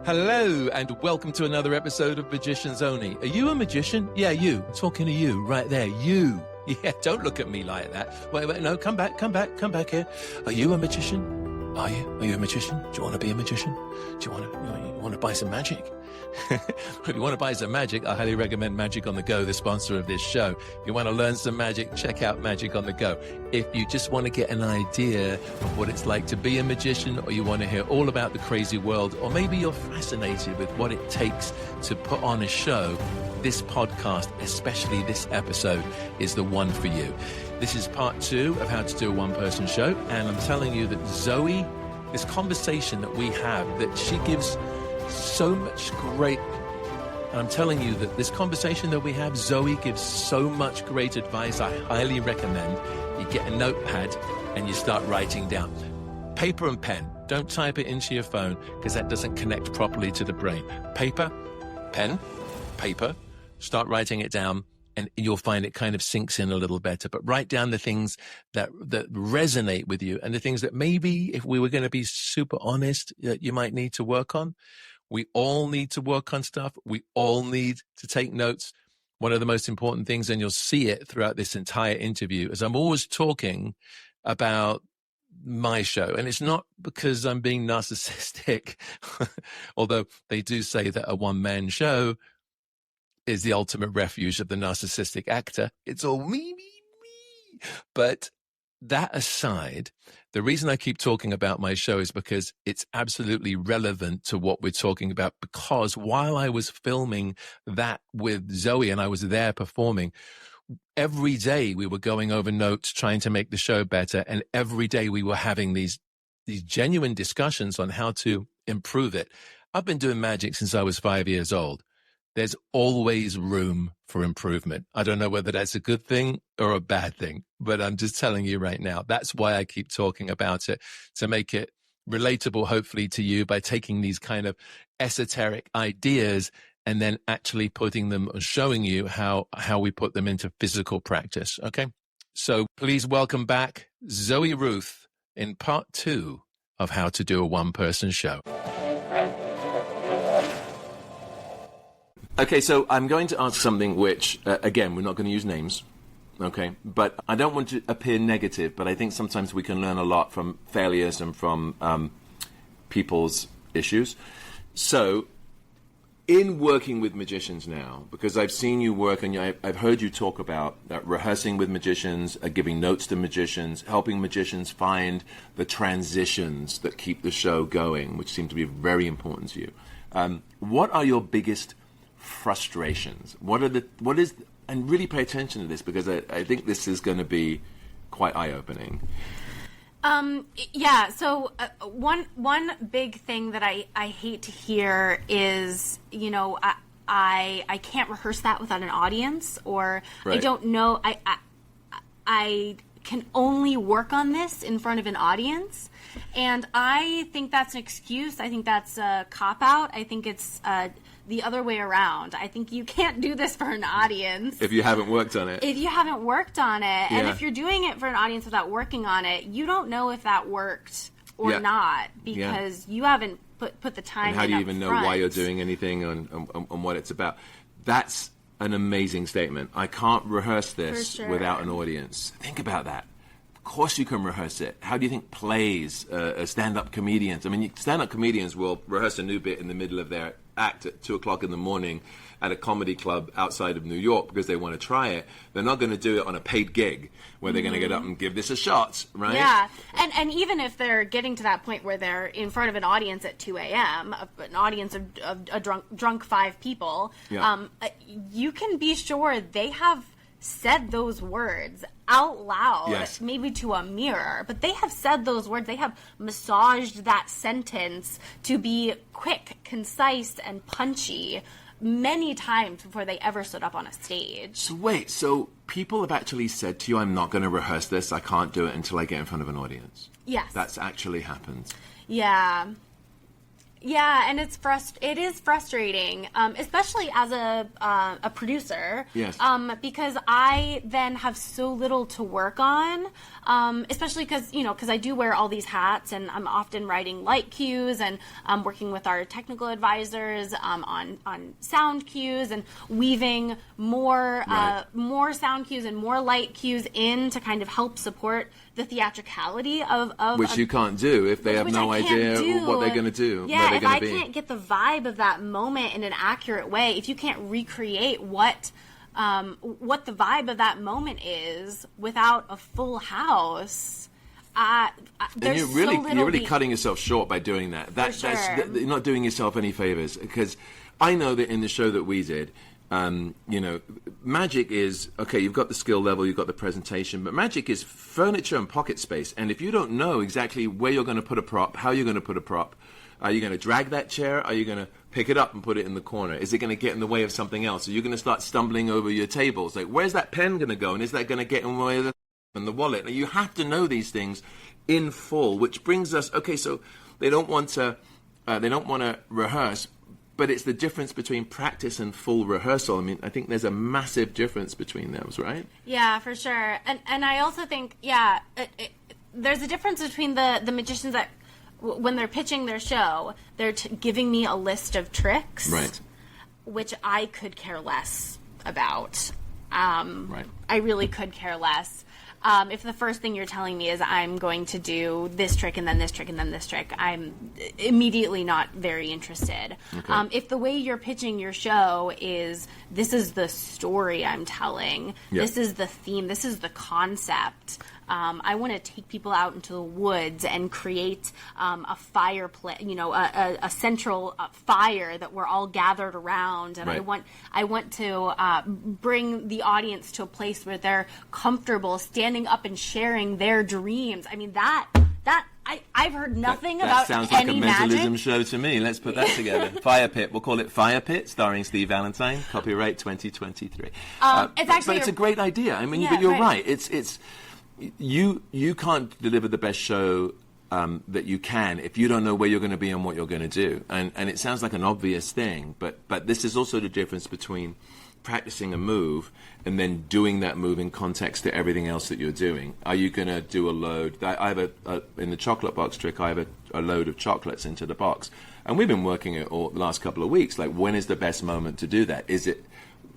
Hello, and welcome to another episode of Magicians Only. Are you a magician? Yeah, you. I'm talking to you right there. You. Yeah, don't look at me like that. Wait, no, come back here. Are you a magician? Are you? Are you a magician? Do you want to be a magician? Do you want to buy some magic? If you want to buy some magic, I highly recommend Magic on the Go, the sponsor of this show. If you want to learn some magic, check out Magic on the Go. If you just want to get an idea of what it's like to be a magician, or you want to hear all about the crazy world, or maybe you're fascinated with what it takes to put on a show, this podcast, especially this episode, is the one for you. This is part 2 of How to Do a One-Person Show, and I'm telling you that Zoe, this conversation that we have, that she gives so much great, and I'm telling you that this conversation that we have, Zoe gives so much great advice. I highly recommend you get a notepad and you start writing down. Paper and pen. Don't type it into your phone because that doesn't connect properly to the brain. Paper, pen, paper, start writing it down, and you'll find it kind of sinks in a little better. But write down the things that resonate with you, and the things that maybe, if we were going to be super honest, that you might need to work on. We all need to work on stuff. We all need to take notes. One of the most important things, and you'll see it throughout this entire interview, is I'm always talking about my show. And it's not because I'm being narcissistic, although they do say that a one-man show is the ultimate refuge of the narcissistic actor. It's all me. But that aside, the reason I keep talking about my show is because it's absolutely relevant to what we're talking about. Because while I was filming that with Zoe and I was there performing, every day we were going over notes, trying to make the show better. And every day we were having these genuine discussions on how to improve it. I've been doing magic since I was 5 years old. There's always room for improvement. I don't know whether that's a good thing or a bad thing, but I'm just telling you right now, that's why I keep talking about it, to make it relatable, hopefully, to you by taking these kind of esoteric ideas and then actually putting them or showing you how we put them into physical practice. Okay. So please welcome back Zoe Ruth in part 2 of How to Do a One-Person Show. Okay, so I'm going to ask something which, again, we're not going to use names, okay? But I don't want to appear negative, but I think sometimes we can learn a lot from failures and from people's issues. So, in working with magicians now, because I've seen you work and I've heard you talk about rehearsing with magicians, giving notes to magicians, helping magicians find the transitions that keep the show going, which seem to be very important to you. What are your biggest frustrations? And really pay attention to this, because I think this is going to be quite eye-opening. So one big thing that I hate to hear is, I can't rehearse that without an audience, or right. I don't know, I can only work on this in front of an audience. And I think that's an excuse. I think that's a cop-out. I think it's the other way around. I think you can't do this for an audience if you haven't worked on it. Yeah. And if you're doing it for an audience without working on it, you don't know if that worked or not, because you haven't put the time in. And how do you even know why you're doing anything and what it's about? That's an amazing statement. I can't rehearse this without an audience. Think about that. Of course you can rehearse it. How do you think plays, stand-up comedians? I mean, stand-up comedians will rehearse a new bit in the middle of their act at 2 o'clock in the morning at a comedy club outside of New York because they want to try it. They're not going to do it on a paid gig where they're going to get up and give this a shot, right? Yeah, and even if they're getting to that point where they're in front of an audience at 2 a.m., an audience of a drunk 5 people, you can be sure they have said those words out loud, maybe to a mirror, but they have said those words. They have massaged that sentence to be quick, concise, and punchy many times before they ever stood up on a stage. So wait, so people have actually said to you, I'm not going to rehearse this, I can't do it until I get in front of an audience? Yes. That's actually happened? Yeah. Yeah, and it is frustrating, especially as a producer. Yes. Because I then have so little to work on, especially because I do wear all these hats, and I'm often writing light cues and working with our technical advisors on sound cues and weaving more sound cues and more light cues in to kind of help support the theatricality of which you can't do if they have no idea what they're going to do. Yeah, if I can't get the vibe of that moment in an accurate way, if you can't recreate what the vibe of that moment is without a full house, there's you're really cutting yourself short by doing that. You're not doing yourself any favors, because I know that in the show that we did, magic is, okay, you've got the skill level, you've got the presentation, but magic is furniture and pocket space. And if you don't know exactly where you're going to put a prop, how you're going to put a prop, are you going to drag that chair? Are you going to pick it up and put it in the corner? Is it going to get in the way of something else? Are you going to start stumbling over your tables? Like, where's that pen going to go? And is that going to get in the way of the wallet? Now, you have to know these things in full, which brings us, okay, so they don't want to rehearse, but it's the difference between practice and full rehearsal. I mean, I think there's a massive difference between those, right? Yeah, for sure. And I also think, there's a difference between the magicians that, when they're pitching their show, they're giving me a list of tricks, right, which I could care less about. Right. I really could care less. If the first thing you're telling me is I'm going to do this trick and then this trick and then this trick, I'm immediately not very interested. Okay. If the way you're pitching your show is, this is the story I'm telling, this is the theme, this is the concept, I want to take people out into the woods and create a fireplace, a central fire that we're all gathered around, and right. I want to bring the audience to a place where they're comfortable standing up and sharing their dreams. I mean, I've heard nothing about any magic. That sounds like a mentalism magic show to me. Let's put that together. Fire Pit. We'll call it Fire Pit, starring Steve Valentine. Copyright 2023. But it's a great idea. I mean, but you're right. It's you can't deliver the best show that you can if you don't know where you're going to be and what you're going to do. And it sounds like an obvious thing, but this is also the difference between practicing a move and then doing that move in context to everything else that you're doing. Are you going to do a load? I have in the chocolate box trick, I have a load of chocolates into the box. And we've been working it all the last couple of weeks. Like, when is the best moment to do that? Is it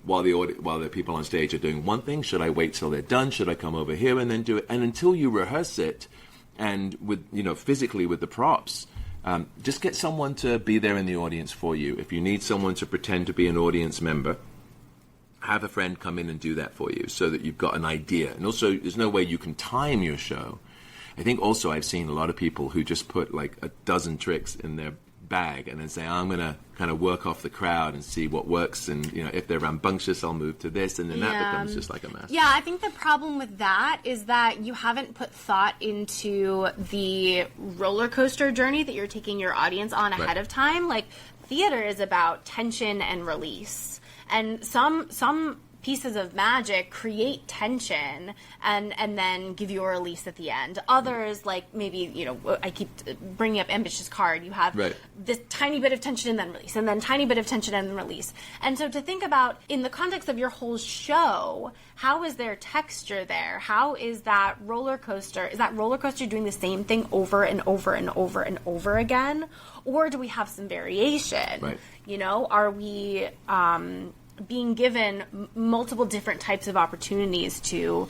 while the people on stage are doing one thing? Should I wait till they're done? Should I come over here and then do it? And until you rehearse it, and with physically with the props, just get someone to be there in the audience for you. If you need someone to pretend to be an audience member, have a friend come in and do that for you, so that you've got an idea. And also, there's no way you can time your show. I think also I've seen a lot of people who just put like a dozen tricks in their bag and then say, I'm going to kind of work off the crowd and see what works, and if they're rambunctious, I'll move to this, and then that becomes just like a mess. Yeah, I think the problem with that is that you haven't put thought into the roller coaster journey that you're taking your audience on ahead of time. Like, theater is about tension and release, and some pieces of magic create tension and then give you a release at the end. Others, like maybe, I keep bringing up Ambitious Card, you have this tiny bit of tension and then release, and then tiny bit of tension and then release. And so to think about, in the context of your whole show, how is there texture there? How is that roller coaster? Is that roller coaster doing the same thing over and over and over and over again? Or do we have some variation? Right. Are we being given multiple different types of opportunities to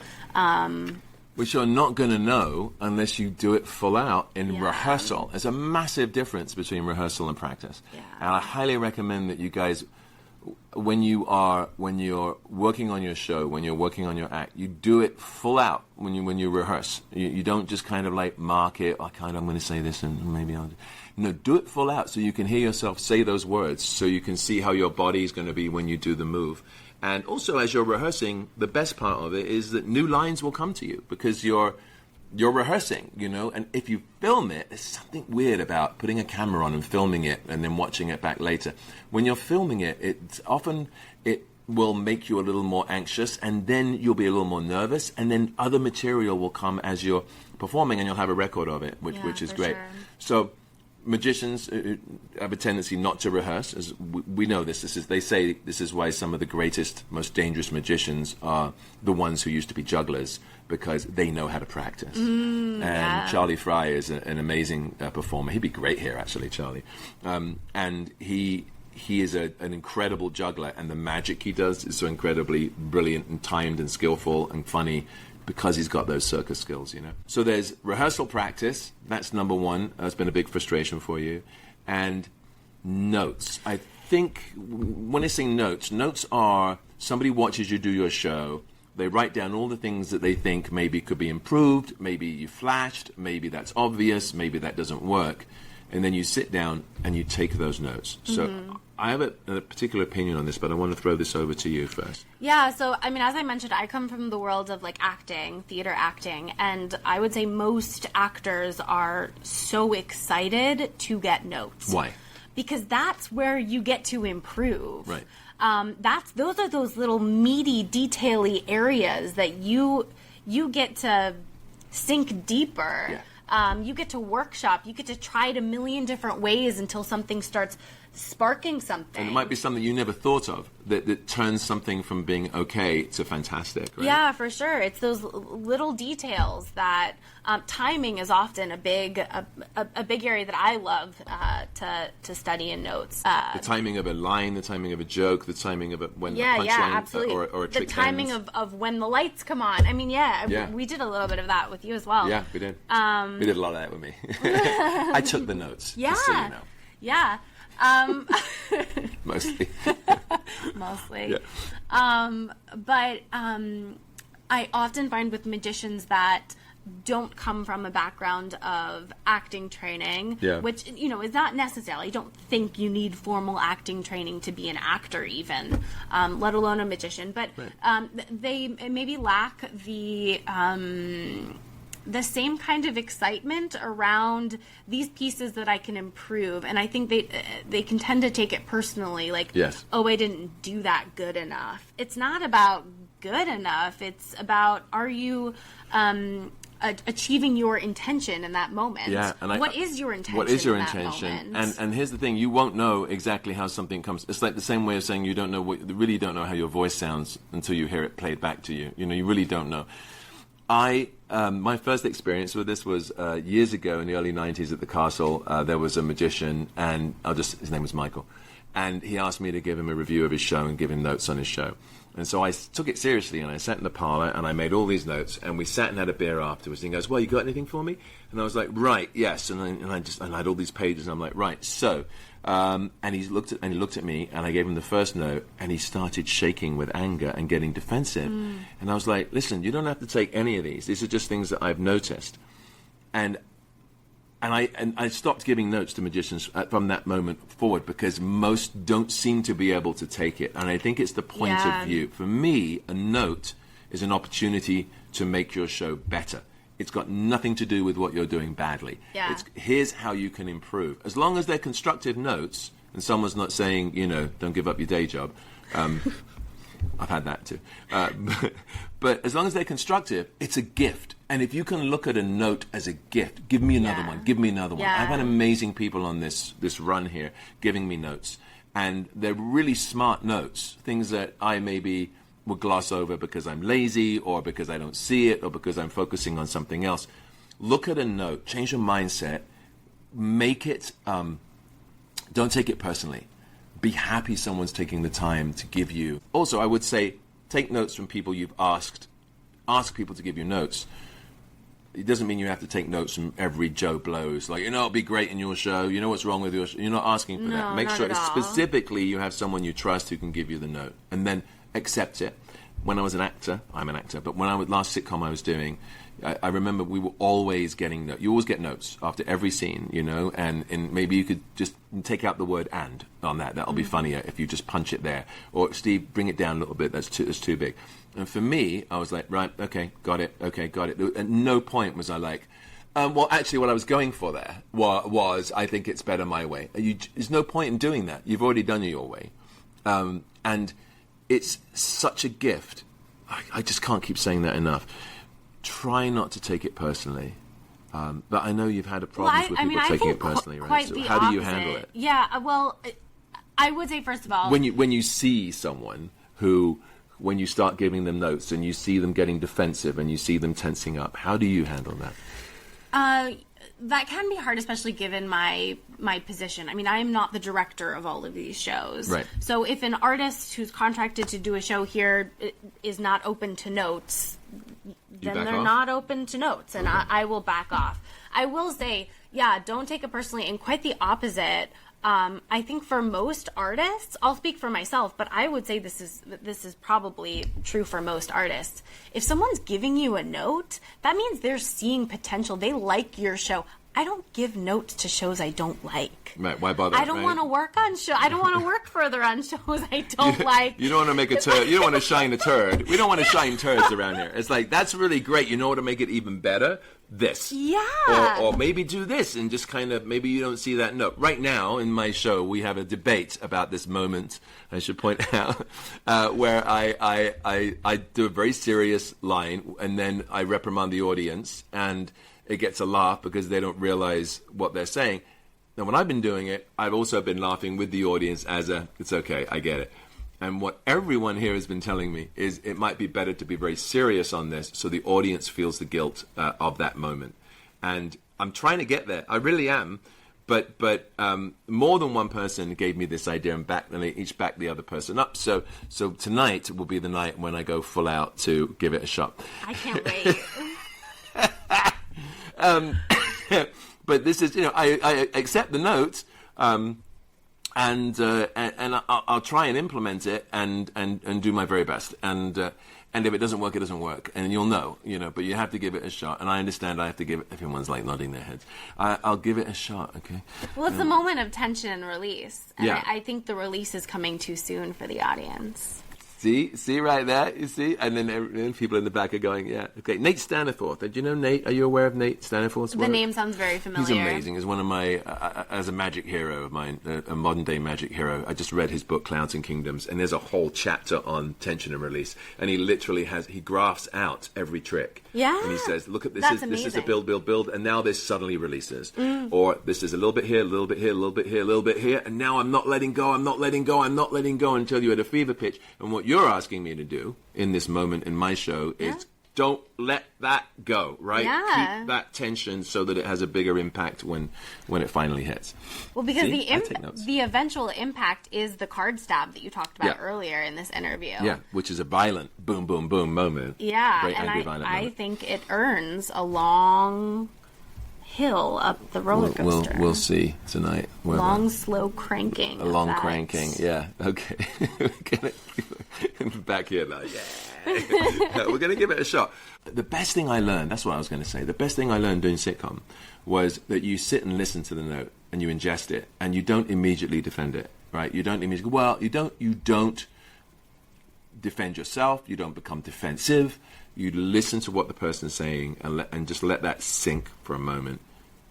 which you're not going to know unless you do it full out in rehearsal. There's a massive difference between rehearsal and practice. And I highly recommend that you guys, when you're working on your show, when you're working on your act, you do it full out when you rehearse. You don't just kind of like mark it, I'm going to say this and maybe I'll... No, do it full out so you can hear yourself say those words, so you can see how your body is going to be when you do the move. And also, as you're rehearsing, the best part of it is that new lines will come to you because you're rehearsing, and if you film it, there's something weird about putting a camera on and filming it and then watching it back later. When you're filming it, it will make you a little more anxious, and then you'll be a little more nervous, and then other material will come as you're performing, and you'll have a record of it, which is great. Sure. So magicians have a tendency not to rehearse. As we know this. They say this is why some of the greatest, most dangerous magicians are the ones who used to be jugglers, because they know how to practice. Charlie Fry is an amazing performer. He'd be great here, actually, Charlie. And he is an incredible juggler, and the magic he does is so incredibly brilliant and timed and skillful and funny, because he's got those circus skills, you know. So there's rehearsal practice. That's number one. That's been a big frustration for you. And notes. I think when I say notes are somebody watches you do your show. They write down all the things that they think maybe could be improved. Maybe you flashed. Maybe that's obvious. Maybe that doesn't work. And then you sit down and you take those notes. So I have a particular opinion on this, but I want to throw this over to you first. Yeah, so, I mean, as I mentioned, I come from the world of, like, acting, theater acting, and I would say most actors are so excited to get notes. Why? Because that's where you get to improve. Right. Those are those little meaty, detaily areas that you get to sink deeper. Yeah. You get to workshop. You get to try it a million different ways until something starts sparking something. And it might be something you never thought of that turns something from being okay to fantastic, right? Yeah, for sure. It's those little details that timing is often a big area that I love to study in notes. The timing of a line, the timing of a joke, the timing of when a punchline absolutely. Or a trick the timing of when the lights come on. I mean, we did a little bit of that with you as well. Yeah, we did. We did a lot of that with me. I took the notes, just so you know. Yeah. Mostly. Mostly. Yeah. But I often find with magicians that don't come from a background of acting training, which, you know, is not necessarily. I don't think you need formal acting training to be an actor even, let alone a magician. But they maybe lack the same kind of excitement around these pieces that I can improve, and I think they can tend to take it personally, like, oh, I didn't do that good enough. It's not about good enough. It's about, are you achieving your intention in that moment? Yeah, and what is your intention? What is your in that intention? moment? And here's the thing: you won't know exactly how something comes. It's like the same way of saying you really don't know how your voice sounds until you hear it played back to you. You know, you really don't know. My first experience with this was years ago in the early 90s at the Castle. There was a magician, and his name was Michael, and he asked me to give him a review of his show and give him notes on his show. And so I took it seriously, and I sat in the parlor, and I made all these notes, and we sat and had a beer afterwards. And he goes, well, you got anything for me? And I was like, right, yes. And I had all these pages, and I'm like, right, so... and he looked at me, and I gave him the first note, and he started shaking with anger and getting defensive. And I was like, listen, you don't have to take any of these. These are just things that I've noticed. And I stopped giving notes to magicians from that moment forward, because most don't seem to be able to take it. And I think it's the point of view. For me, a note is an opportunity to make your show better. It's got nothing to do with what you're doing badly. Yeah. Here's how you can improve. As long as they're constructive notes, and someone's not saying, you know, don't give up your day job. I've had that too. But as long as they're constructive, it's a gift. And if you can look at a note as a gift, give me another one, give me another one. I've had amazing people on this run here giving me notes. And they're really smart notes, things that I maybe would gloss over because I'm lazy, or because I don't see it, or because I'm focusing on something else. Look at a note, change your mindset, make it, don't take it personally. Be happy someone's taking the time to give you. Also, I would say, take notes from people you've asked. Ask people to give you notes. It doesn't mean you have to take notes from every Joe Blows. Like, you know, it'll be great in your show. You know what's wrong with your show. You're not asking for that. Make sure specifically you have someone you trust who can give you the note. And then accept it. When I was an actor, I'm an actor, but when I was last sitcom I was doing, I remember we were always getting notes. You always get notes after every scene, you know, and maybe you could just take out the word "and" on that. That'll be funnier if you just punch it there. Or, Steve, bring it down a little bit. That's too big. And for me, I was like, right, okay, got it. At no point was I like, well, actually, what I was going for there was I think it's better my way. There's no point in doing that. You've already done it your way. And it's such a gift. I just can't keep saying that enough. Try not to take it personally. But I know you've had a problem with people taking it personally, right? So how do you handle it? Yeah, well, I would say, first of all... When you see someone who, when you start giving them notes and you see them getting defensive and you see them tensing up, how do you handle that? That can be hard, especially given my position. I mean, I am not the director of all of these shows. Right. So if an artist who's contracted to do a show here is not open to notes, then they're not open to notes, and I will back off. I will say, yeah, don't take it personally, and quite the opposite. I think for most artists, I'll speak for myself, but I would say this is probably true for most artists. If someone's giving you a note, that means they're seeing potential. They like your show. I don't give notes to shows I don't like. Right, why bother? I don't want to work on shows. I don't want to work further on shows I don't like. You don't want to make a turd. You don't want to shine a turd. We don't want to shine turds around here. It's like, that's really great. You know what to make it even better? This. Yeah. Or maybe do this and just kind of, maybe you don't see that note. Right now in my show, we have a debate about this moment, I should point out, where I do a very serious line and then I reprimand the audience and it gets a laugh because they don't realize what they're saying. Now, when I've been doing it, I've also been laughing with the audience it's okay, I get it. And what everyone here has been telling me is it might be better to be very serious on this so the audience feels the guilt of that moment. And I'm trying to get there. I really am. But more than one person gave me this idea and they each backed the other person up. So tonight will be the night when I go full out to give it a shot. I can't wait. But this is, I accept the notes, and I'll try and implement it and do my very best. And if it doesn't work, it doesn't work, and you'll know, But you have to give it a shot. And I understand I have to give it. Everyone's like nodding their heads. I'll give it a shot. Okay. Well, it's the moment of tension and release, and yeah. I think the release is coming too soon for the audience. See right there, you see? And then people in the back are going, yeah. Okay, Nate Staniforth. Do you know Nate? Are you aware of Nate Staniforth's work? The name sounds very familiar. He's amazing. He's one of my, as a magic hero of mine, a modern-day magic hero. I just read his book, Clouds and Kingdoms, and there's a whole chapter on tension and release. And he literally he graphs out every trick. Yeah. And he says, look at this. This is a build, and now this suddenly releases. Or this is a little bit here, a little bit here, a little bit here, a little bit here, and now I'm not letting go until you're at a fever pitch. And what you're asking me to do in this moment in my show is don't let that go, right? Yeah. Keep that tension so that it has a bigger impact when it finally hits. Well, because the eventual impact is the card stab that you talked about earlier in this interview. Yeah, which is a violent boom, boom, boom moment. Yeah, very and angry, violent I moment. think it earns a long hill up the roller coaster. We'll see tonight. Long, slow cranking. A long cranking, yeah. Okay. Back here now, yeah. We're going to give it a shot. The best thing I learned, that's what I was going to say, the best thing I learned doing sitcom was that you sit and listen to the note and you ingest it and you don't immediately defend it, right? You don't defend yourself, you don't become defensive. You listen to what the person's saying and just let that sink for a moment.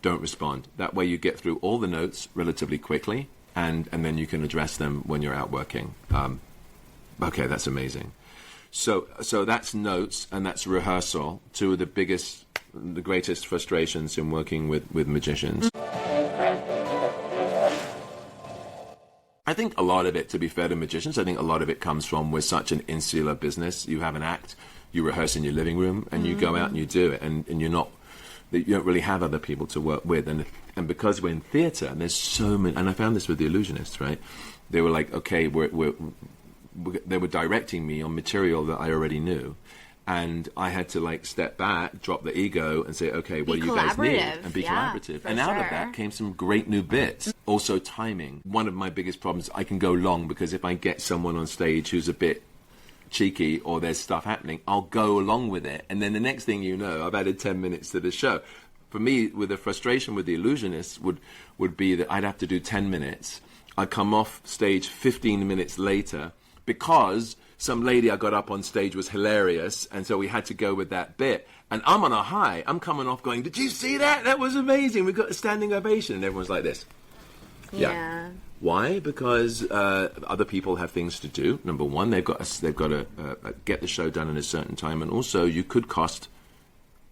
Don't respond. That way you get through all the notes relatively quickly, and then you can address them when you're out working. Okay, that's amazing. So that's notes and that's rehearsal, two of the greatest frustrations in working with magicians. I think a lot of it, to be fair to magicians, I think a lot of it comes from we're such an insular business. You have an act, you rehearse in your living room, and you go out and you do it, and you don't really have other people to work with, and because we're in theatre, and there's so many, and I found this with the Illusionists, right? They were like, okay, they were directing me on material that I already knew, and I had to step back, drop the ego, and say, okay, what do you guys need? And be collaborative. And out of that came some great new bits. Also, timing. One of my biggest problems, I can go long, because if I get someone on stage who's a bit cheeky or there's stuff happening, I'll go along with it, and then the next thing you know, I've added 10 minutes to the show. For me, with the frustration with the Illusionists would be that I'd have to do 10 minutes. I'd come off stage 15 minutes later because some lady I got up on stage was hilarious, and so we had to go with that bit. And I'm on a high. I'm coming off going, did you see that? That was amazing. We got a standing ovation, and everyone's like this. Yeah. Why? Because other people have things to do. Number one, they've got to get the show done in a certain time, and also you could cost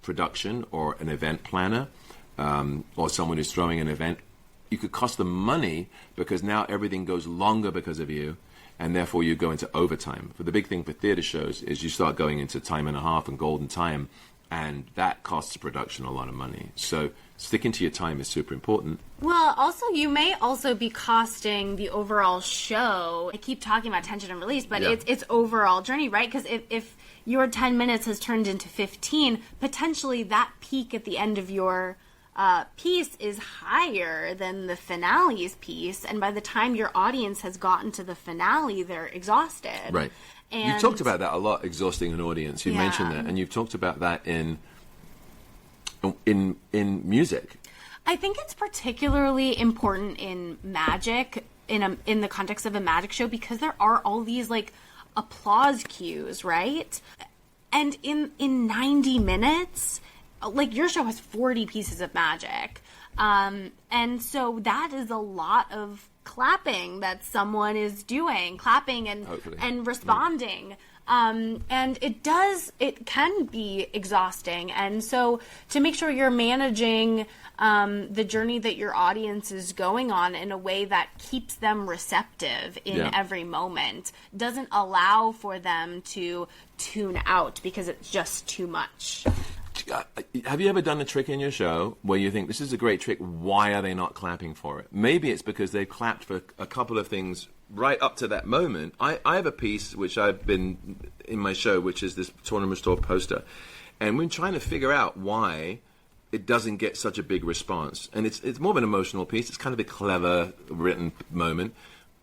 production or an event planner or someone who's throwing an event, you could cost them money because now everything goes longer because of you, and therefore you go into overtime. But the big thing for theater shows is you start going into time and a half and golden time, and that costs production a lot of money. So sticking to your time is super important. Well, also, you may also be costing the overall show. I keep talking about tension and release, but it's overall journey, right? Because if your 10 minutes has turned into 15, potentially that peak at the end of your piece is higher than the finale's piece, and by the time your audience has gotten to the finale, they're exhausted. Right. And you've talked about that a lot, exhausting an audience. You mentioned that, and you've talked about that in music. I think it's particularly important in magic, in the context of a magic show, because there are all these like applause cues, right? And in 90 minutes, like your show has 40 pieces of magic. And so that is a lot of clapping that someone is doing, clapping and responding. And it can be exhausting. And so to make sure you're managing the journey that your audience is going on in a way that keeps them receptive in every moment, doesn't allow for them to tune out because it's just too much. Have you ever done a trick in your show where you think, this is a great trick, why are they not clapping for it? Maybe it's because they clapped for a couple of things right up to that moment. I have a piece which I've been in my show, which is this Tournament Store poster, and we're trying to figure out why it doesn't get such a big response. And it's more of an emotional piece. It's kind of a clever written moment.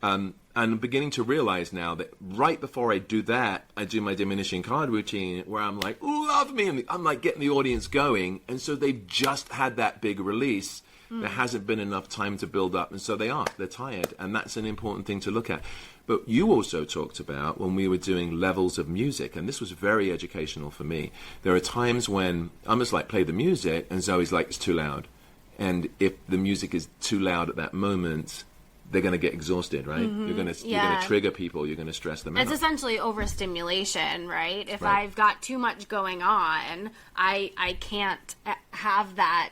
And I'm beginning to realize now that right before I do that, I do my diminishing card routine where I'm like, love me. And I'm like getting the audience going. And so they've just had that big release. There hasn't been enough time to build up. And so they're tired. And that's an important thing to look at. But you also talked about when we were doing levels of music, and this was very educational for me. There are times when I'm just like, play the music, and Zoe's like, it's too loud. And if the music is too loud at that moment, they're going to get exhausted, right? Mm-hmm. You're going to trigger people. You're going to stress them out. It's essentially overstimulation, right? If I've got too much going on, I can't have that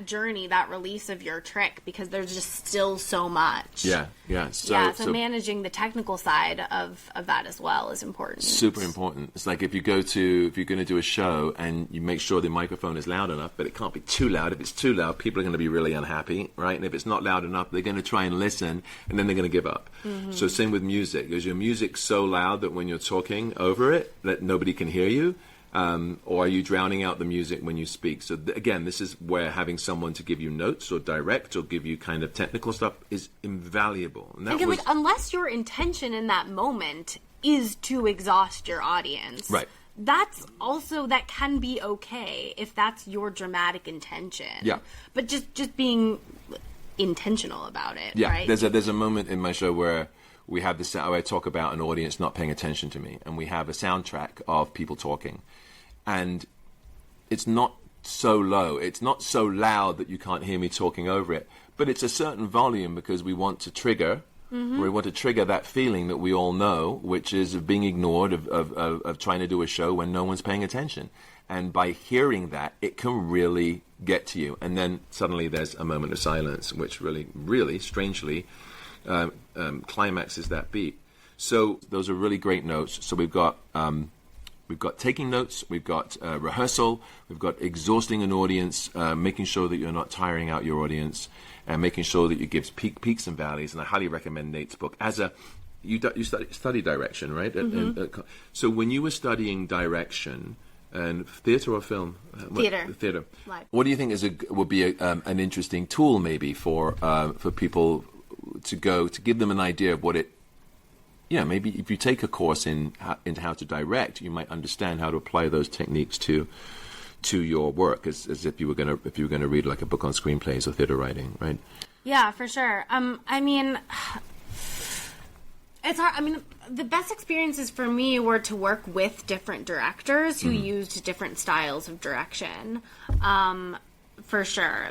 journey, that release of your trick, because there's just still so much. Yeah. So managing the technical side of that as well is important. Super important. It's like if you're going to do a show and you make sure the microphone is loud enough, but it can't be too loud. If it's too loud, people are going to be really unhappy, right? And if it's not loud enough, they're going to try and listen, and then they're going to give up. Mm-hmm. So same with music. Is your music so loud that when you're talking over it, that nobody can hear you? Or are you drowning out the music when you speak? So again, this is where having someone to give you notes or direct or give you kind of technical stuff is invaluable. And unless your intention in that moment is to exhaust your audience, right? That can be okay if that's your dramatic intention. Yeah. But just being intentional about it. Yeah. Right? There's a moment in my show where we have this. I talk about an audience not paying attention to me, and we have a soundtrack of people talking. And it's not so low. It's not so loud that you can't hear me talking over it. But it's a certain volume because we want to trigger. Mm-hmm. We want to trigger that feeling that we all know, which is of being ignored, of trying to do a show when no one's paying attention. And by hearing that, it can really get to you. And then suddenly there's a moment of silence, which really, really strangely climaxes that beat. So those are really great notes. So we've got taking notes, we've got rehearsal, we've got exhausting an audience, making sure that you're not tiring out your audience, and making sure that you give peaks and valleys. And I highly recommend Nate's book. You study direction, right? Mm-hmm. So when you were studying direction, and theater or film? Theater. Live. What do you think would be an interesting tool maybe for people to give them an idea of what it? Yeah, maybe if you take a course into how to direct, you might understand how to apply those techniques to your work, as if you were going to read like a book on screenplays or theater writing, right? Yeah, for sure. I mean, it's hard. I mean, the best experiences for me were to work with different directors who used different styles of direction. For sure.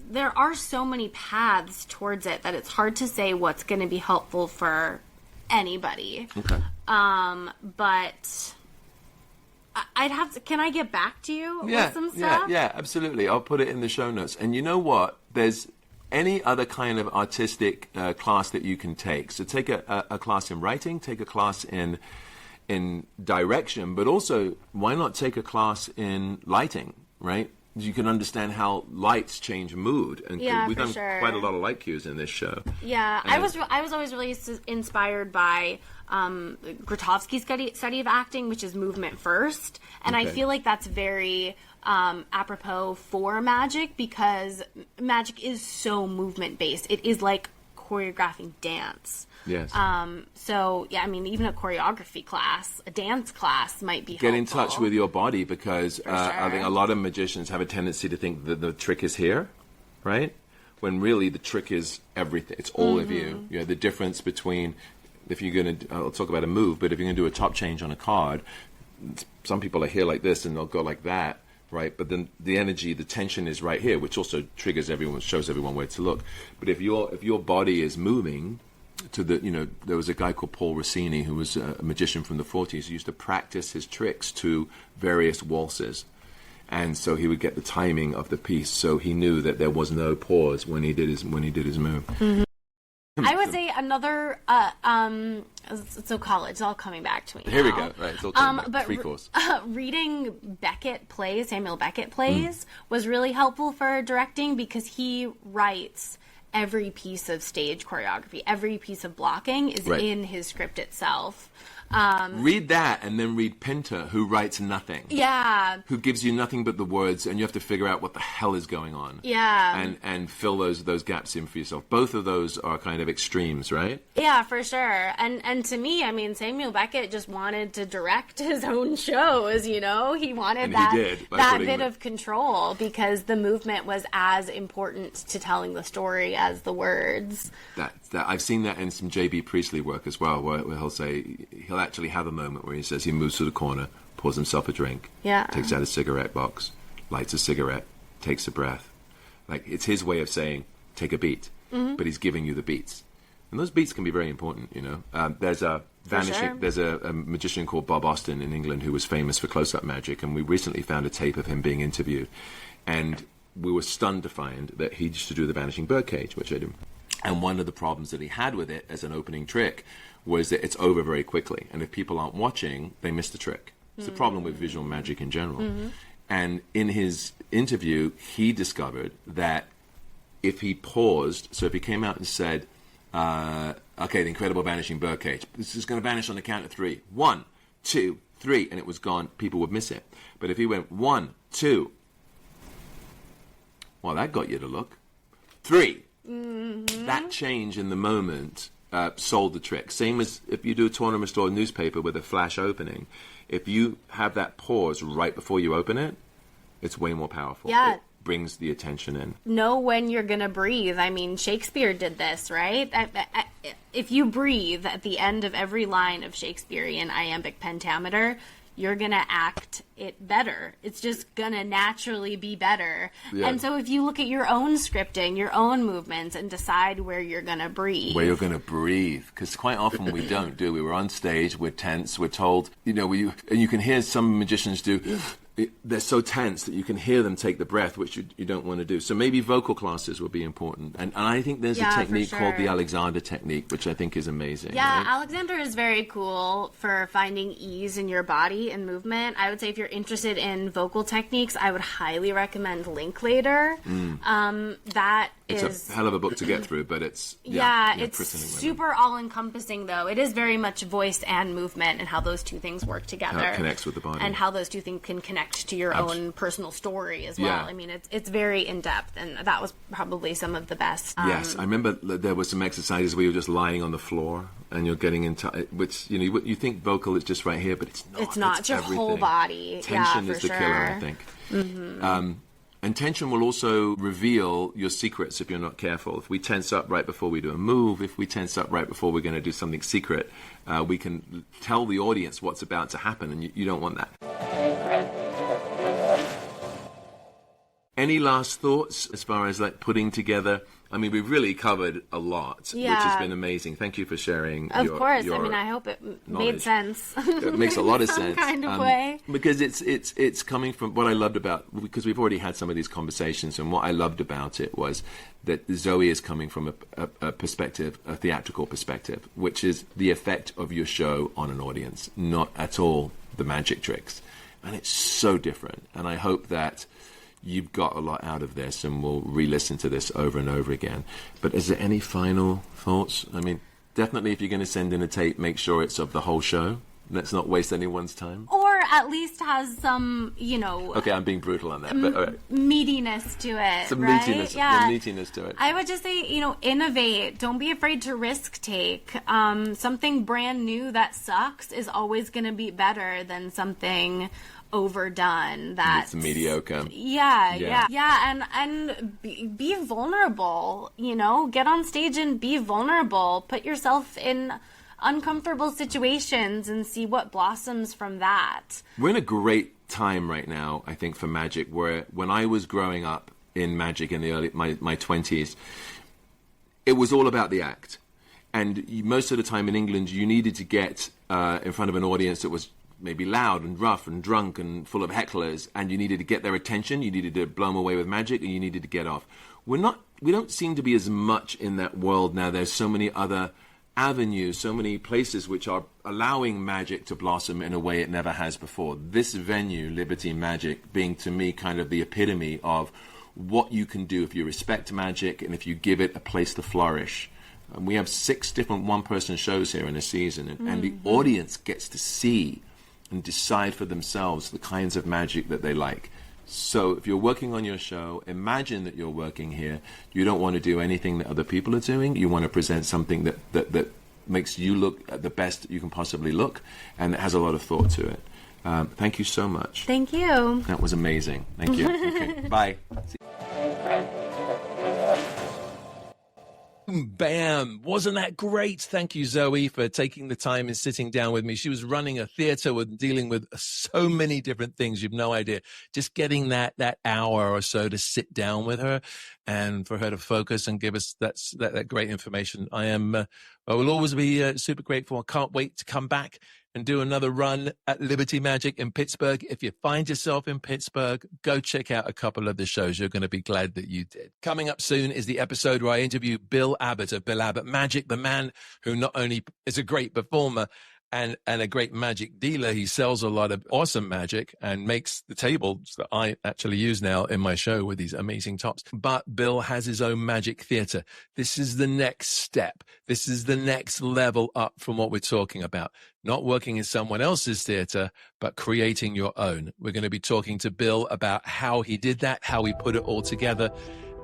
There are so many paths towards it that it's hard to say what's going to be helpful for anybody. Okay. But I'd have to. Can I get back to you with some stuff? Yeah, absolutely. I'll put it in the show notes. And you know what? There's any other kind of artistic class that you can take. So take a class in writing, take a class in direction, but also why not take a class in lighting, right? You can understand how lights change mood, and we've done quite a lot of light cues in this show. Yeah, and I was always really inspired by Grotowski's study of acting, which is movement first, and I feel like that's very apropos for magic, because magic is so movement based. It is like choreographing dance. Yes. So, yeah, I mean, even a choreography class, a dance class might be helpful. Get in touch with your body, because I think a lot of magicians have a tendency to think that the trick is here, right? When really the trick is everything. It's all of you. You know, the difference between, if you're going to, I'll talk about a move, but if you're going to do a top change on a card, some people are here like this and they'll go like that, right? But then the energy, the tension is right here, which also triggers everyone, shows everyone where to look. But if your body is moving, there was a guy called Paul Rossini, who was a magician from the 40s, who used to practice his tricks to various waltzes. And so he would get the timing of the piece, so he knew that there was no pause when he did his move. Mm-hmm. I would say another, so college, it's all coming back to me now. Here we go, right, it's all coming back, free course. Reading Samuel Beckett plays, was really helpful for directing, because he writes every piece of stage choreography, every piece of blocking is in his script itself. Read that, and then read Pinter, who writes nothing. Yeah. Who gives you nothing but the words, and you have to figure out what the hell is going on. Yeah. And fill those gaps in for yourself. Both of those are kind of extremes, right? Yeah, for sure. And to me, I mean, Samuel Beckett just wanted to direct his own shows, you know? He wanted that bit of control, because the movement was as important to telling the story as the words. That I've seen that in some J.B. Priestley work as well, where he'll actually have a moment where he says he moves to the corner, pours himself a drink, takes out a cigarette box, lights a cigarette, takes a breath. Like, it's his way of saying, take a beat, but he's giving you the beats. And those beats can be very important, you know. There's a magician called Bob Austin in England who was famous for close-up magic, and we recently found a tape of him being interviewed. And we were stunned to find that he used to do the vanishing birdcage, which I do. And one of the problems that he had with it as an opening trick was that it's over very quickly. And if people aren't watching, they miss the trick. It's the problem with visual magic in general. And in his interview, he discovered that if he paused, so if he came out and said, okay, the incredible vanishing birdcage, this is going to vanish on the count of 3. 1, 2, 3, and it was gone, people would miss it. But if he went 1, 2, well, that got you to look. 3. That change in the moment sold the trick. Same as if you do a tournament store newspaper with a flash opening. If you have that pause right before you open it, it's way more powerful. Yeah. It brings the attention in. Know when you're going to breathe. I mean, Shakespeare did this, right? If you breathe at the end of every line of Shakespearean iambic pentameter, you're going to act it better. It's just going to naturally be better. Yeah. And so if you look at your own scripting, your own movements, and decide where you're going to breathe. Where you're going to breathe. Because quite often we don't, do we? We're on stage, we're tense, we're told, you know, and you can hear some magicians do, they're so tense that you can hear them take the breath, which you don't want to do. So maybe vocal classes will be important. And I think there's a technique called the Alexander technique, which I think is amazing. Yeah, right? Alexander is very cool for finding ease in your body and movement. I would say if you're interested in vocal techniques, I would highly recommend Linklater. It's a hell of a book to get through, but it's... it's super all-encompassing, though. It is very much voice and movement and how those two things work together. How it connects with the body. And how those two things can connect to your own personal story as well. Yeah. I mean, it's very in-depth, and that was probably some of the best. Yes, I remember there were some exercises where you were just lying on the floor, and you're getting into... Which, you know, you think vocal is just right here, but it's not. It's not. It's your everything. whole body. Tension is the killer, I think. And tension will also reveal your secrets if you're not careful. If we tense up right before we do a move, if we tense up right before we're going to do something secret, we can tell the audience what's about to happen, and you don't want that. Any last thoughts as far as like putting together? I mean, we've really covered a lot, which has been amazing. Thank you for sharing. Of course. I mean, I hope it made sense. It makes a lot of sense. Some kind of way. Because it's coming from what I loved about, because we've already had some of these conversations, and what I loved about it was that Zoe is coming from a perspective, a theatrical perspective, which is the effect of your show on an audience, not at all the magic tricks. And it's so different. And I hope that you've got a lot out of this, and we'll re-listen to this over and over again. But is there any final thoughts? I mean, definitely if you're going to send in a tape, make sure it's of the whole show. Let's not waste anyone's time. Or at least has some, Okay, I'm being brutal on that, but all right. Meatiness to it, Some right? meatiness, yeah. meatiness to it. I would just say, innovate. Don't be afraid to risk take. Something brand new that sucks is always going to be better than something overdone that's mediocre. Yeah, and be vulnerable. Get on stage and be vulnerable. Put yourself in uncomfortable situations and see what blossoms from that. We're in a great time right now, I think, for magic, where when I was growing up in magic in the early my 20s, it was all about the act. And most of the time in England, you needed to get in front of an audience that was maybe loud and rough and drunk and full of hecklers, and you needed to get their attention, you needed to blow them away with magic, and you needed to get off. We don't seem to be as much in that world now. There's so many other avenues, so many places which are allowing magic to blossom in a way it never has before. This venue, Liberty Magic, being to me kind of the epitome of what you can do if you respect magic and if you give it a place to flourish. And we have 6 different one-person shows here in a season, and the audience gets to see and decide for themselves the kinds of magic that they like. So if you're working on your show, imagine that you're working here. You don't want to do anything that other people are doing. You want to present something that makes you look at the best you can possibly look, and that has a lot of thought to it. Thank you so much. Thank you. That was amazing. Thank you. Okay, bye. Bam! Wasn't that great? Thank you, Zoe, for taking the time and sitting down with me. She was running a theater with dealing with so many different things. You've no idea. Just getting that hour or so to sit down with her and for her to focus and give us that great information. I will always be super grateful. I can't wait to come back and do another run at Liberty Magic in Pittsburgh. If you find yourself in Pittsburgh, go check out a couple of the shows. You're going to be glad that you did. Coming up soon is the episode where I interview Bill Abbott of Bill Abbott Magic, the man who not only is a great performer and a great magic dealer, he sells a lot of awesome magic and makes the tables that I actually use now in my show with these amazing tops. But Bill has his own magic theater. This is the next step. This is the next level up from what we're talking about. Not working in someone else's theater, but creating your own. We're going to be talking to Bill about how he did that, how he put it all together.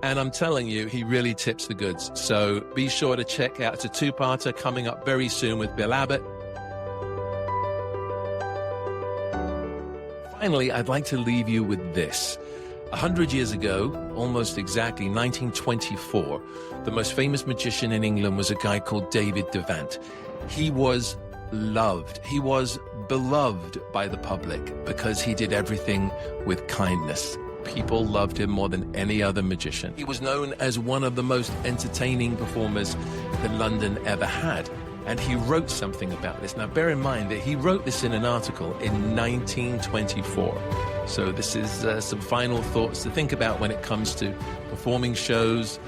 And I'm telling you, he really tips the goods. So be sure to check out. It's a 2-parter coming up very soon with Bill Abbott. Finally, I'd like to leave you with this. 100 years ago, almost exactly 1924, the most famous magician in England was a guy called David Devant. He was loved. He was beloved by the public because he did everything with kindness. People loved him more than any other magician. He was known as one of the most entertaining performers that London ever had. And he wrote something about this. Now, bear in mind that he wrote this in an article in 1924. So this is some final thoughts to think about when it comes to performing shows,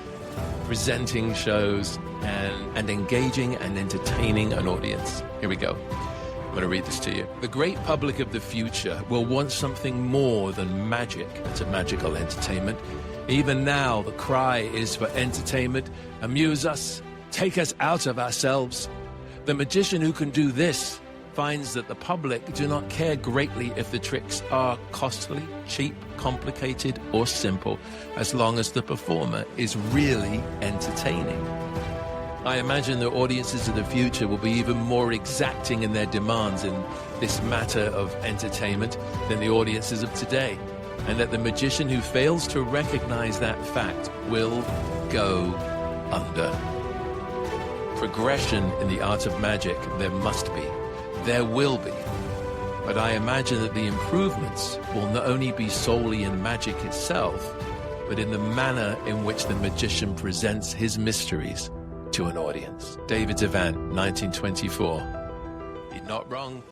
presenting shows, and engaging and entertaining an audience. Here we go. I'm going to read this to you. The great public of the future will want something more than magic. It's a magical entertainment. Even now, the cry is for entertainment. Amuse us. Take us out of ourselves. The magician who can do this finds that the public do not care greatly if the tricks are costly, cheap, complicated, or simple, as long as the performer is really entertaining. I imagine the audiences of the future will be even more exacting in their demands in this matter of entertainment than the audiences of today, and that the magician who fails to recognize that fact will go under. Progression in the art of magic there must be, there will be, but I imagine that the improvements will not only be solely in magic itself, but in the manner in which the magician presents his mysteries to an audience. David Devant, 1924. You're not wrong.